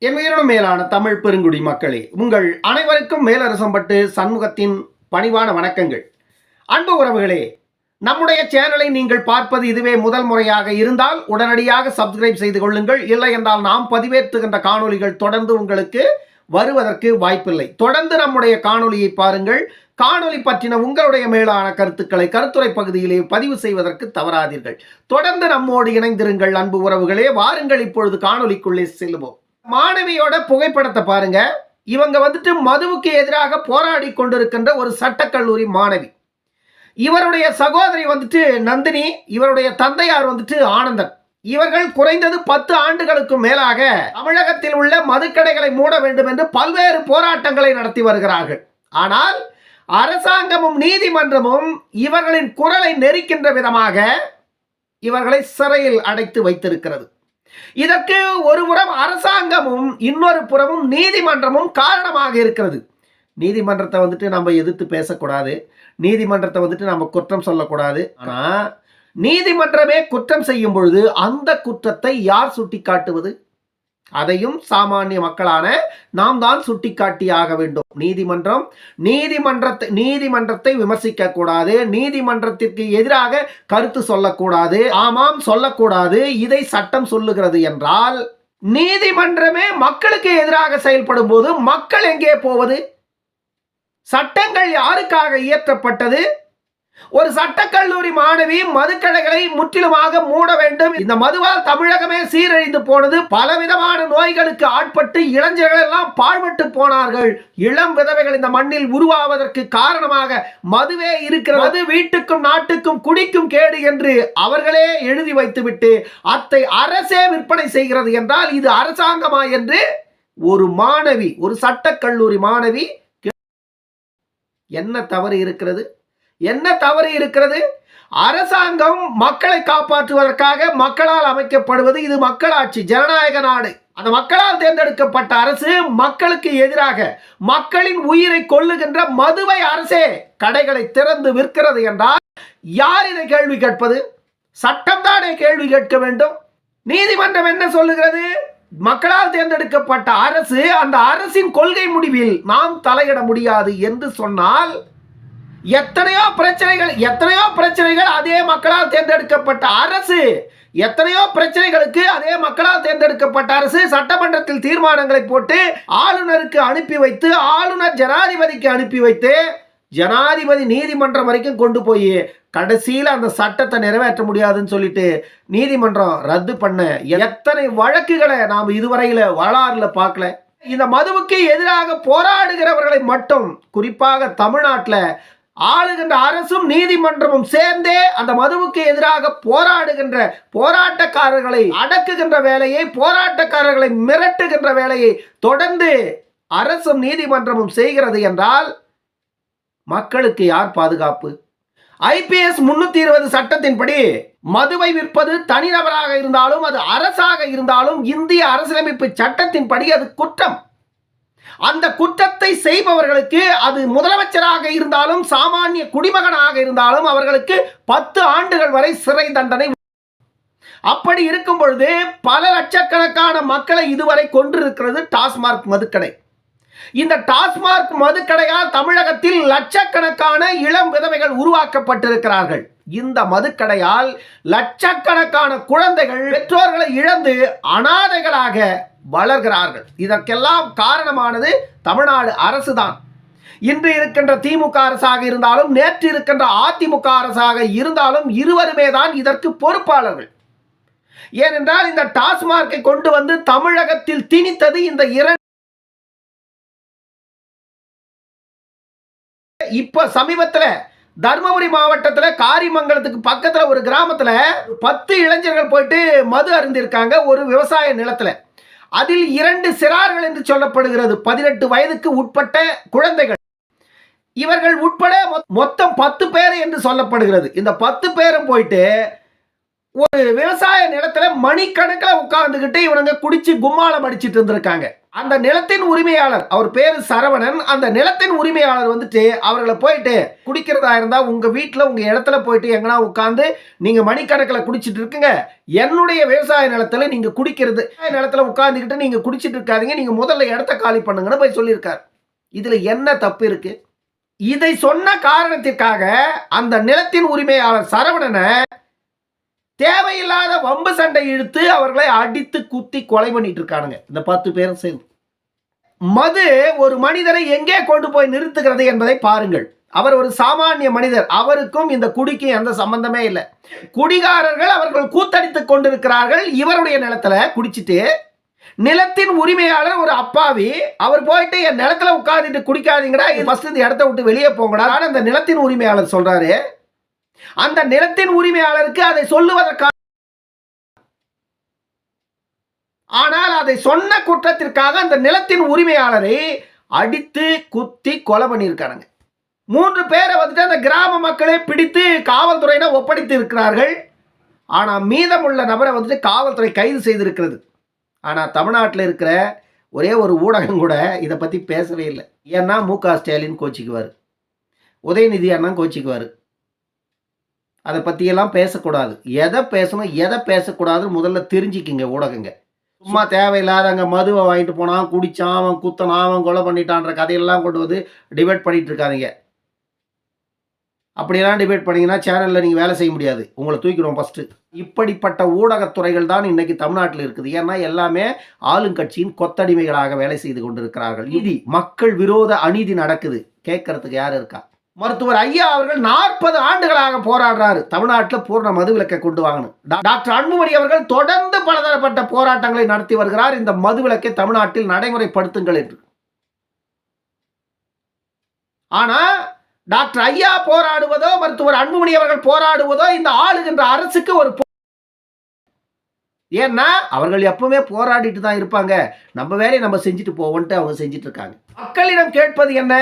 என் உயிரினும் மேலான தமிழ் பெருங்குடி மக்களே, உங்கள் அனைவருக்கும் மேலரசம்பட்டு சண்முகத்தின் பணிவான வணக்கங்கள். அன்பு உறவுகளே, நம்முடைய சேனலை நீங்கள் பார்ப்பது இதுவே முதல் முறையாக இருந்தால் உடனடியாக சப்ஸ்கிரைப் செய்து கொள்ளுங்கள். இல்லை என்றால் நாம் பதிவேற்றுகின்ற காணொலிகள் தொடர்ந்து உங்களுக்கு வருவதற்கு வாய்ப்பில்லை. தொடர்ந்து நம்முடைய காணொலியை பாருங்கள். காணொலி பற்றின உங்களுடைய மேலான கருத்துக்களை கருத்துரை பகுதியிலே பதிவு செய்வதற்கு தவறாதீர்கள். தொடர்ந்து நம்மோடு இணைந்திருங்கள் அன்பு உறவுகளே. வாருங்கள், இப்பொழுது காணொலிக்குள்ளே செல்லுவோம். மாணவியோட புகைப்படத்தை பாருங்க. இவங்க வந்துட்டு மதுவுக்கு எதிராக போராடி கொண்டிருக்கின்ற ஒரு சட்டக்கல்லூரி மாணவி. இவருடைய சகோதரி வந்துட்டு நந்தினி, இவருடைய தந்தையார் வந்துட்டு ஆனந்தன். இவர்கள் குறைந்தது 10 ஆண்டுகளுக்கு மேலாக தமிழகத்தில் உள்ள மதுக்கடைகளை மூட வேண்டும் என்று பல்வேறு போராட்டங்களை நடத்தி வருகிறார்கள். ஆனால் அரசாங்கமும் நீதிமன்றமும் இவர்களின் குரலை நெரிக்கின்ற விதமாக இவர்களை சிறையில் அடைத்து வைத்திருக்கிறது. இதற்கு ஒரு புறம் அரசாங்கமும் இன்னொரு புறமும் நீதிமன்றமும் காரணமாக இருக்கிறது. நீதிமன்றத்தை வந்துட்டு நம்ம எதிர்த்து பேசக்கூடாது, நீதிமன்றத்தை வந்துட்டு நம்ம குற்றம் சொல்லக்கூடாது. ஆனா நீதிமன்றமே குற்றம் செய்யும் பொழுது அந்த குற்றத்தை யார் சுட்டி காட்டுவது? அதையும் சாமானிய மக்களான நாம் தான் சுட்டிக்காட்டியாக வேண்டும். நீதிமன்றத்தை விமர்சிக்க கூடாது, நீதிமன்றத்திற்கு எதிராக கருத்து சொல்லக்கூடாது, ஆமாம் சொல்லக்கூடாது. இதை சட்டம் சொல்லுகிறது என்றால் நீதிமன்றமே மக்களுக்கு எதிராக செயல்படும் போது மக்கள் எங்கே போவது? சட்டங்கள் யாருக்காக இயற்றப்பட்டது? ஒரு சட்டக்கல்லூரி மாணவி மதுக்கடைகளை முற்றிலுமாக மூட வேண்டும். இந்த மதுவால் தமிழகமே சீரழிந்து போனது. பலவிதமான நோய்களுக்கு ஆட்பட்டு இளைஞர்கள் எல்லாம் பாழ்பட்டு போனார்கள். இளம் விதவைகள் இந்த மண்ணில் உருவாவதற்கு காரணமாக மதுவே இருக்கிறது. மது வீட்டுக்கும் நாட்டுக்கும் குடிக்கும் கேடு என்று அவர்களே எழுதி வைத்துவிட்டு அத்தை அரசே விற்பனை செய்கிறது என்றால் இது அரசாங்கமா என்று ஒரு மாணவி, ஒரு சட்டக்கல்லூரி மாணவி, என்ன தவறு இருக்கிறது? என்ன தவறு இருக்கிறது? அரசாங்கம் மக்களை காப்பாற்றுவதற்காக மக்களால் அமைக்கப்படுவது. இது மக்களாட்சி, ஜனநாயக நாடு. அந்த மக்களால் தேர்ந்தெடுக்கப்பட்ட அரசு மக்களுக்கு எதிராக மக்களின் உயிரை கொல்லுகின்ற மதுவை அரசே கடைகளை திறந்து விற்கிறது என்றால் யார் இதை கேள்வி கேட்பது? சட்டம் தானே கேள்வி கேட்க வேண்டும். நீதிமன்றம் என்ன சொல்லுகிறது? மக்களால் தேர்ந்தெடுக்கப்பட்ட அரசு, அந்த அரசின் கொள்கை முடிவில் நாம் தலையிட முடியாது என்று சொன்னால் எத்தனையோ பிரச்சனைகள் அதே மக்களால் தேர்ந்தெடுக்கப்பட்ட அரசு, எத்தனையோ பிரச்சனைகளுக்கு அதே மக்களால் தேர்ந்தெடுக்கப்பட்ட அரசு சட்டமன்றத்தில் தீர்மானங்களை போட்டு ஆளுநருக்கு அனுப்பி வைத்து, ஆளுநர் ஜனாதிபதிக்கு அனுப்பி வைத்து, ஜனாதிபதி நீதிமன்றம் வரைக்கும் கொண்டு போய் கடைசியில் அந்த சட்டத்தை நிறைவேற்ற முடியாதுன்னு சொல்லிட்டு நீதிமன்றம் ரத்து பண்ண எத்தனை வழக்குகளை நாம் இதுவரையில வரலாறுல பார்க்கல. இந்த மதுவுக்கு எதிராக போராடுகிறவர்களை மட்டும், குறிப்பாக தமிழ்நாட்டில் ஆளுகின்ற அரசும் நீதிமன்றமும் சேர்ந்தே அந்த மதுவுக்கு எதிராக போராடுகின்ற போராட்டக்காரர்களை அடக்குகின்ற வேலையை, போராட்டக்காரர்களை மிரட்டுகின்ற வேலையை தொடர்ந்து அரசும் நீதிமன்றமும் செய்கிறது என்றால் மக்களுக்கு யார் பாதுகாப்பு? IPS 320 சட்டத்தின்படி மதுவை விற்பது தனிநபராக இருந்தாலும் அது அரசாக இருந்தாலும் இந்திய அரசியலமைப்பு சட்டத்தின்படி அது குற்றம். அந்த குற்றத்தை செய்பவர்களுக்கு, அது முதலமைச்சராக இருந்தாலும் சாமானிய குடிமகனாக இருந்தாலும், அவர்களுக்கு 10 ஆண்டுகள் வரை சிறை தண்டனை. அப்படி இருக்கும் பொழுது பல லட்சக்கணக்கான மக்களை இதுவரை கொன்றிருக்கிறது டாஸ்மாக் மதுக்கடை. இந்த டாஸ்மாக் மதுக்கடையால் தமிழகத்தில் லட்சக்கணக்கான இளம் விதவைகள் உருவாக்கப்பட்டிருக்கிறார்கள். இந்த மதுக்கடையால் லட்சக்கணக்கான குழந்தைகள் பெற்றோர்களை இழந்து அனாதைகளாக வளர்கிறார்கள். இதற்கெல்லாம் காரணமானது தமிழ்நாடு அரசுதான். இன்று இருக்கின்ற திமுக அரசாக இருந்தாலும், நேற்று இருக்கின்ற அதிமுக அரசாக இருந்தாலும் இருவருமே தான் இதற்கு பொறுப்பாளர்கள். ஏனென்றால் இந்த டாஸ்மார்க்கை கொண்டு வந்து தமிழகத்தில் திணித்தது இந்த இப்ப சமீபத்தில் தர்மபுரி மாவட்டத்தில் காரிமங்கலத்துக்கு பக்கத்தில் ஒரு கிராமத்தில் 10 இளைஞர்கள் போயிட்டு மது அருந்திருக்காங்க ஒரு விவசாய நிலத்தில். அதில் 2 சிறார்கள் என்று சொல்லப்படுகிறது, 18 வயதுக்கு உட்பட்ட குழந்தைகள். இவர்கள் உட்பட மொத்தம் 10 பேர் என்று சொல்லப்படுகிறது. இந்த 10 பேரும் போயிட்டு ஒரு விவசாய நிலத்தில் மணிக்கணக்கில் உட்கார்ந்துக்கிட்டு இவனுங்க குடிச்சு கும்மாளம் அடிச்சிட்டு இருந்திருக்காங்க. அந்த நிலத்தின் உரிமையாளர், அவர் பேரு சரவணன், அந்த நிலத்தின் உரிமையாளர் வந்துட்டு அவர்களை போயிட்டு குடிக்கிறதா இருந்தா உங்க வீட்டுல உங்க இடத்துல போயிட்டு எங்கன்னா உட்கார்ந்து நீங்க மணிக்கணக்கில் குடிச்சிட்டு இருக்குங்க, என்னுடைய விவசாய நிலத்துல நீங்க குடிக்கிறது நிலத்துல உட்கார்ந்துக்கிட்டு நீங்க குடிச்சிட்டு இருக்காதீங்க, நீங்க முதல்ல இடத்த காலி பண்ணுங்கன்னு போய் சொல்லியிருக்காரு. இதுல என்ன தப்பு இருக்கு? இதை சொன்ன காரணத்திற்காக அந்த நிலத்தின் உரிமையாளர் சரவணனை தேவையில்லாத வம்பு சண்டை இழுத்து அவர்களை அடித்து குத்தி கொலை பண்ணிட்டு இருக்கானுங்க இந்த 10 பேரும் சேர்ந்து. மது ஒரு மனிதரை எங்கே கொண்டு போய் நிறுத்துகிறது என்பதை பாருங்கள். அவர் ஒரு சாமானிய மனிதர், அவருக்கும் இந்த குடிக்கும் எந்த சம்பந்தமே இல்லை. குடிகாரர்கள் அவர்கள் கூத்தடித்துக் கொண்டிருக்கிறார்கள் இவருடைய நிலத்துல குடிச்சிட்டு. நிலத்தின் உரிமையாளர் ஒரு அப்பாவி, அவர் போயிட்டு என் நிலத்துல உட்கார்ந்துட்டு குடிக்காதீங்கடா, ஃபர்ஸ்ட் இந்த இடத்த விட்டு வெளியே போங்கடா அந்த நிலத்தின் உரிமையாளர் சொல்றாரு. அந்த நிலத்தின் உரிமையாளருக்கு அதை சொல்லுவதற்காக, ஆனால் அதை சொன்ன குற்றத்திற்காக அந்த நிலத்தின் உரிமையாளரை அடித்து குத்தி கொலை பண்ணியிருக்காங்க. 3 பேரை வந்துட்டு அந்த கிராம மக்களே பிடித்து காவல்துறையினர் ஒப்படைத்து இருக்கிறார்கள். ஆனா மீதமுள்ள நபரை வந்துட்டு காவல்துறை கைது செய்திருக்கிறது. ஆனா தமிழ்நாட்டில் இருக்கிற ஒரே ஒரு ஊடகம் கூட இதை பத்தி பேசவே இல்லை. ஏன்னா மு.க. ஸ்டாலின் கோச்சிக்குவார், உதயநிதி அண்ணன் கோச்சிக்குவார். அதை பற்றியெல்லாம் பேசக்கூடாது. எதை பேசணும் எதை பேசக்கூடாதுன்னு முதல்ல தெரிஞ்சுக்கிங்க ஊடகங்க. சும்மா தேவையில்லாத அங்கே மதுவை வாங்கிட்டு போனான், குடித்தான், அவன் குத்தனான், அவன் கொலை பண்ணிட்டான்ற கதையெல்லாம் கொண்டு வந்து டிபேட் பண்ணிட்டு இருக்காதீங்க. அப்படியெல்லாம் டிபேட் பண்ணிங்கன்னா சேனலில் நீங்கள் வேலை செய்ய முடியாது, உங்களை தூக்கிடுவோம் ஃபஸ்ட்டு. இப்படிப்பட்ட ஊடகத்துறைகள் தான் இன்றைக்கி தமிழ்நாட்டில் இருக்குது. ஏன்னா எல்லாமே ஆளுங்கட்சியின் கொத்தடிமைகளாக வேலை செய்து கொண்டிருக்கிறார்கள். இது மக்கள் விரோத அநீதி நடக்குது, கேட்கறதுக்கு யார் இருக்கா? மருத்துவர் ஐயா அவர்கள் 40 ஆண்டுகளாக போராடுறாரு தமிழ்நாட்டில் பூர்ண மதுவிலக்கை கொண்டு வாங்கணும். டாக்டர் அன்புமணி அவர்கள் தொடர்ந்து பலதரப்பட்ட போராட்டங்களை நடத்தி வருகிறார், இந்த மதுவிலக்கை தமிழ்நாட்டில் நடைமுறைப்படுத்துங்கள் என்று. ஆனா டாக்டர் ஐயா போராடுவதோ மருத்துவர் அன்புமணி அவர்கள் போராடுவதோ இந்த ஆளுகின்ற அரசுக்கு ஒரு, ஏன்னா அவர்கள் எப்பவுமே போராடிட்டு தான் இருப்பாங்க, நம்ம வேலையை நம்ம செஞ்சுட்டு போவோன்ட்டு அவங்க செஞ்சுட்டு இருக்காங்க. மக்களிடம் கேட்பது என்ன?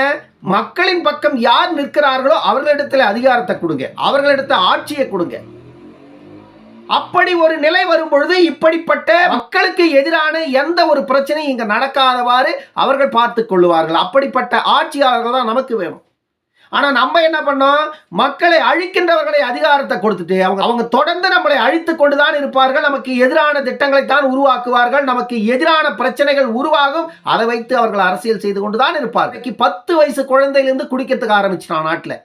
மக்களின் பக்கம் யார் நிற்கிறார்களோ அவர்களிடத்தில் அதிகாரத்தை கொடுங்க, அவர்களிடத்தில் ஆட்சியை கொடுங்க. அப்படி ஒரு நிலை வரும் பொழுது இப்படிப்பட்ட மக்களுக்கு எதிரான எந்த ஒரு பிரச்சனையும் இங்க நடக்காதவாறு அவர்கள் பார்த்துக் கொள்ளுவார்கள். அப்படிப்பட்ட ஆட்சியாளர்கள் தான் நமக்கு வேணும். ஆனா நம்ம என்ன பண்ணோம்? மக்களை அழிக்கின்றவர்களை அதிகாரத்தை கொடுத்துட்டு அவங்க தொடர்ந்து நம்மளை அழித்து கொண்டுதான் இருப்பார்கள். நமக்கு எதிரான திட்டங்களை தான் உருவாக்குவார்கள், நமக்கு எதிரான பிரச்சனைகள் உருவாகும், அதை வைத்து அவர்கள் அரசியல் செய்து கொண்டுதான் இருப்பார்கள். 10 வயசு குழந்தையிலிருந்து குடிக்கிறதுக்கு ஆரம்பிச்சிட்டான் நாட்டில்.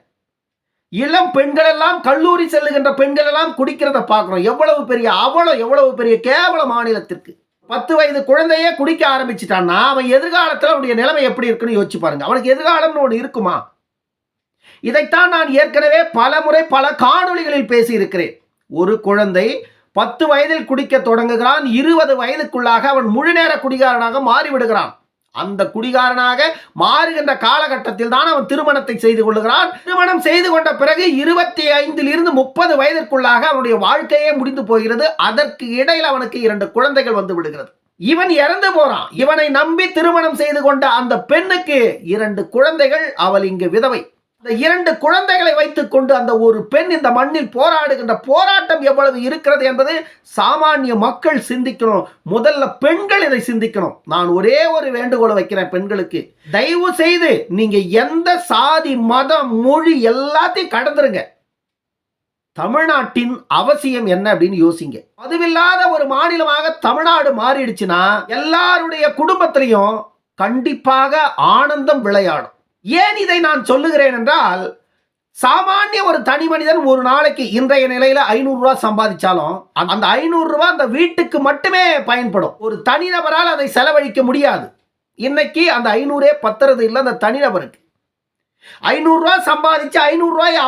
இளம் பெண்கள் எல்லாம், கல்லூரி செல்லுகின்ற பெண்கள் எல்லாம் குடிக்கிறத பார்க்கிறோம். எவ்வளவு பெரிய கேவல மாநிலத்திற்கு 10 வயது குழந்தையே குடிக்க ஆரம்பிச்சிட்டான்னா அவன் எதிர்காலத்தில் அவனுடைய நிலைமை எப்படி இருக்குன்னு யோசிச்சு பாருங்க. அவனுக்கு எதிர்காலம்னு ஒன்று இருக்குமா? இதைத்தான் நான் ஏற்கனவே பல முறை பல காணொளிகளில் பேசியிருக்கிறேன். ஒரு குழந்தை 10 வயதில் குடிக்க தொடங்குகிறான், 20 வயதுக்குள்ளாக அவன் முழுநேர குடிகாரனாக மாறிவிடுகிறான். அந்த குடிகாரனாக மாறுகின்ற காலகட்டத்தில் தான் அவன் திருமணத்தை செய்து கொள்கிறான். திருமணம் செய்து கொண்ட பிறகு 25 30 வயதிற்குள்ளாக அவனுடைய வாழ்க்கையே முடிந்து போகிறது. அதற்கு இடையில் அவனுக்கு 2 குழந்தைகள் வந்து விடுகிறது. இவன் இறந்து போறான். இவனை நம்பி திருமணம் செய்து கொண்ட அந்த பெண்ணுக்கு 2 குழந்தைகள், அவள் இங்கு விதவை. இந்த 2 குழந்தைகளை வைத்துக் கொண்டு அந்த ஒரு பெண் இந்த மண்ணில் போராடுகின்ற போராட்டம் எவ்வளவு இருக்கிறது என்பது சாமானிய மக்கள் சிந்திக்கணும். முதல்ல பெண்கள் இதை சிந்திக்கணும். நான் ஒரே ஒரு வேண்டுகோளை வைக்கிறேன் பெண்களுக்கு, தயவு செய்து நீங்க எந்த சாதி மதம் மொழி எல்லாத்தையும் கடந்துருங்க. தமிழ்நாட்டின் அவசியம் என்ன அப்படின்னு யோசிங்க. அதுவில்லாத ஒரு மாநிலமாக தமிழ்நாடு மாறிடுச்சுன்னா எல்லாருடைய குடும்பத்திலையும் கண்டிப்பாக ஆனந்தம் விளையாடும். ஏன் இதை நான் சொல்லுகிறேன் என்றால், சாமானிய ஒரு தனி மனிதன் ஒரு நாளைக்கு இன்றைய நிலையில 500 ரூபாய் சம்பாதிச்சாலும் அந்த 500 ரூபாய் அந்த வீட்டுக்கு மட்டுமே பயன்படும். ஒரு தனிநபரால் அதை செலவழிக்க முடியாது. இன்னைக்கு அந்த 500 பத்துறது இல்லை அந்த தனிநபருக்கு. 500 ரூபாய் சம்பாதிச்சு 500 ரூபாய்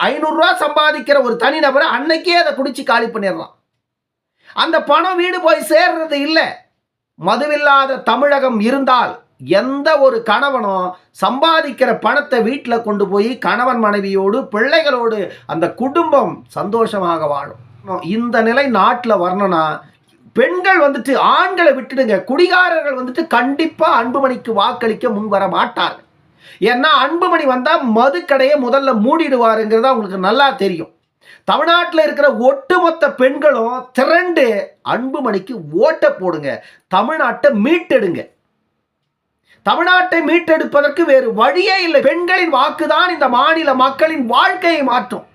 500 ரூபாய் சம்பாதிக்கிற ஒரு தனிநபரை அன்னைக்கே அதை குடிச்சு காலி பண்ணிடலாம். அந்த பணம் வீடு போய் சேர்றது இல்லை. மதுவில்லாத தமிழகம் இருந்தால் எந்த ஒரு கணவனும் சம்பாதிக்கிற பணத்தை வீட்டில் கொண்டு போய் கணவன் மனைவியோடு பிள்ளைகளோடு அந்த குடும்பம் சந்தோஷமாக வாழும். இந்த நிலை நாட்டில் வரணும்னா பெண்கள் வந்துட்டு ஆண்களை விட்டுடுங்க. குடிகாரர்கள் வந்துட்டு கண்டிப்பா அன்புமணிக்கு வாக்களிக்க முன் வர மாட்டார்கள். ஏன்னா அன்புமணி வந்தா மதுக்கடையை முதல்ல மூடிடுவாருங்கிறதா உங்களுக்கு நல்லா தெரியும். தமிழ்நாட்டில் இருக்கிற ஒட்டுமொத்த பெண்களும் திரண்டு அன்புமணிக்கு ஓட்ட போடுங்க, தமிழ்நாட்டை மீட்டெடுங்க. தமிழ்நாட்டை மீட்டெடுப்பதற்கு வேறு வழியே இல்லை. பெண்களின் வாக்குதான் இந்த மாநில மக்களின் வாழ்க்கையை மாற்றும்.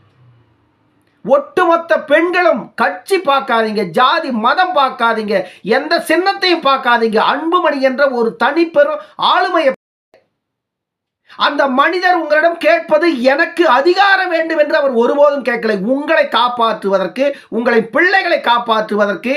ஒட்டுமொத்த பெண்களும் கட்சி பார்க்காதீங்க, ஜாதி மதம் பார்க்காதீங்க, எந்த சின்னத்தையும் பார்க்காதீங்க. அன்புமணி என்ற ஒரு தனிப்பெரும் ஆளுமையை அந்த மனிதர் உங்களிடம் கேட்பது எனக்கு அதிகாரம் வேண்டும் என்று அவர் ஒருபோதும் கேட்கலை. உங்களை காப்பாற்றுவதற்கு, உங்களை பிள்ளைகளை காப்பாற்றுவதற்கு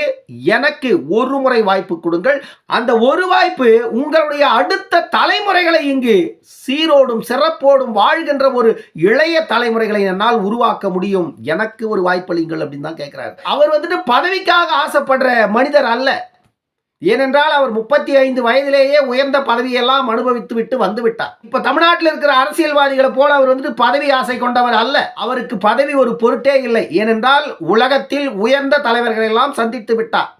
எனக்கு ஒரு முறை வாய்ப்பு கொடுங்கள். அந்த ஒரு வாய்ப்பு உங்களுடைய அடுத்த தலைமுறைகளை இங்கு சீரோடும் சிறப்போடும் வாழ்கின்ற ஒரு இளைய தலைமுறைகளை என்னால் உருவாக்க முடியும். எனக்கு ஒரு வாய்ப்பளிங்கள் அப்படின்னு தான் கேட்கிறார். அவர் பதவிக்காக ஆசைப்படுற மனிதர் அல்ல. ஏனென்றால் அவர் 35 வயதிலேயே உயர்ந்த பதவியெல்லாம் அனுபவித்து விட்டு வந்து விட்டார். இப்ப தமிழ்நாட்டில் இருக்கிற அரசியல்வாதிகளை போல அவர் பதவி ஆசை கொண்டவர் அல்ல. அவருக்கு பதவி ஒரு பொருட்டே இல்லை. ஏனென்றால் உலகத்தில் உயர்ந்த தலைவர்கள் எல்லாம் சந்தித்து விட்டார்.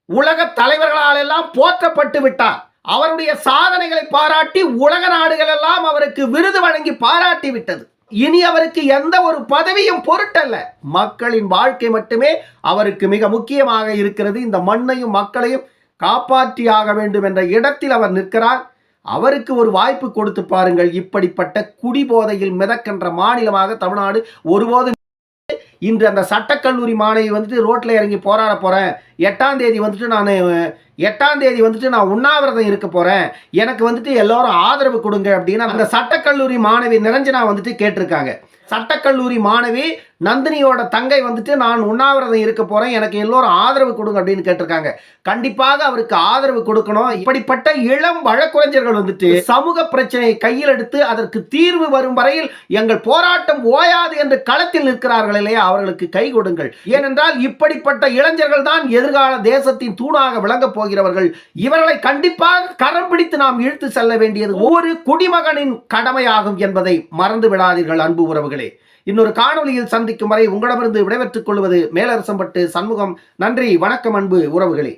உலக தலைவர்களால் எல்லாம் போற்றப்பட்டு விட்டார். அவருடைய சாதனைகளை பாராட்டி உலக நாடுகள் எல்லாம் அவருக்கு விருது வழங்கி பாராட்டி விட்டது. இனி அவருக்கு எந்த ஒரு பதவியும் பொருட்டல்ல. மக்களின் வாழ்க்கை மட்டுமே அவருக்கு மிக முக்கியமாக இருக்கிறது. இந்த மண்ணையும் மக்களையும் காப்பாற்றியாக வேண்டும் என்ற இடத்தில் அவர் நிற்கிறார். அவருக்கு ஒரு வாய்ப்பு கொடுத்து பாருங்கள். இப்படிப்பட்ட குடிபோதையில் மிதக்கின்ற மாநிலமாக தமிழ்நாடு ஒருபோதும். இன்று அந்த சட்டக்கல்லூரி மாணவி ரோட்ல இறங்கி போராட போறேன், 8ஆம் தேதி நான் உண்ணாவிரதம் இருக்க போறேன், எனக்கு எல்லாரும் ஆதரவு கொடுங்க அப்படின்னு அந்த சட்டக்கல்லூரி மாணவி நிரஞ்சனா கேட்டிருக்காங்க. சட்டக்கல்லூரி மாணவி நந்தினியோட தங்கை நான் உண்ணாவிரதம் இருக்க போறேன், எனக்கு எல்லோரும் ஆதரவு கொடுங்க அப்படின்னு கேட்டிருக்காங்க. கண்டிப்பாக அவருக்கு ஆதரவு கொடுக்கணும். இப்படிப்பட்ட இளம் வழக்குரைஞர்கள் சமூக பிரச்சனையை கையில் எடுத்து அதற்கு தீர்வு வரும் வரையில் எங்கள் போராட்டம் ஓயாது என்று களத்தில் நிற்கிறார்கள் இல்லையா, அவர்களுக்கு கை கொடுங்கள். ஏனென்றால் இப்படிப்பட்ட இளைஞர்கள் தான் எதிர்கால தேசத்தின் தூணாக விளங்கப் போகிறவர்கள். இவர்களை கண்டிப்பாக கரம் பிடித்து நாம் இழுத்து செல்ல வேண்டியது ஒவ்வொரு குடிமகனின் கடமையாகும் என்பதை மறந்து விடாதீர்கள் அன்பு உறவுகளே. இன்னொரு காணொலியில் சந்திக்கும் வரை உங்களிடமிருந்து விடைபெற்றுக் கொள்வது மேலரசம்பட்டு சண்முகம். நன்றி, வணக்கம் அன்பு உறவுகளே.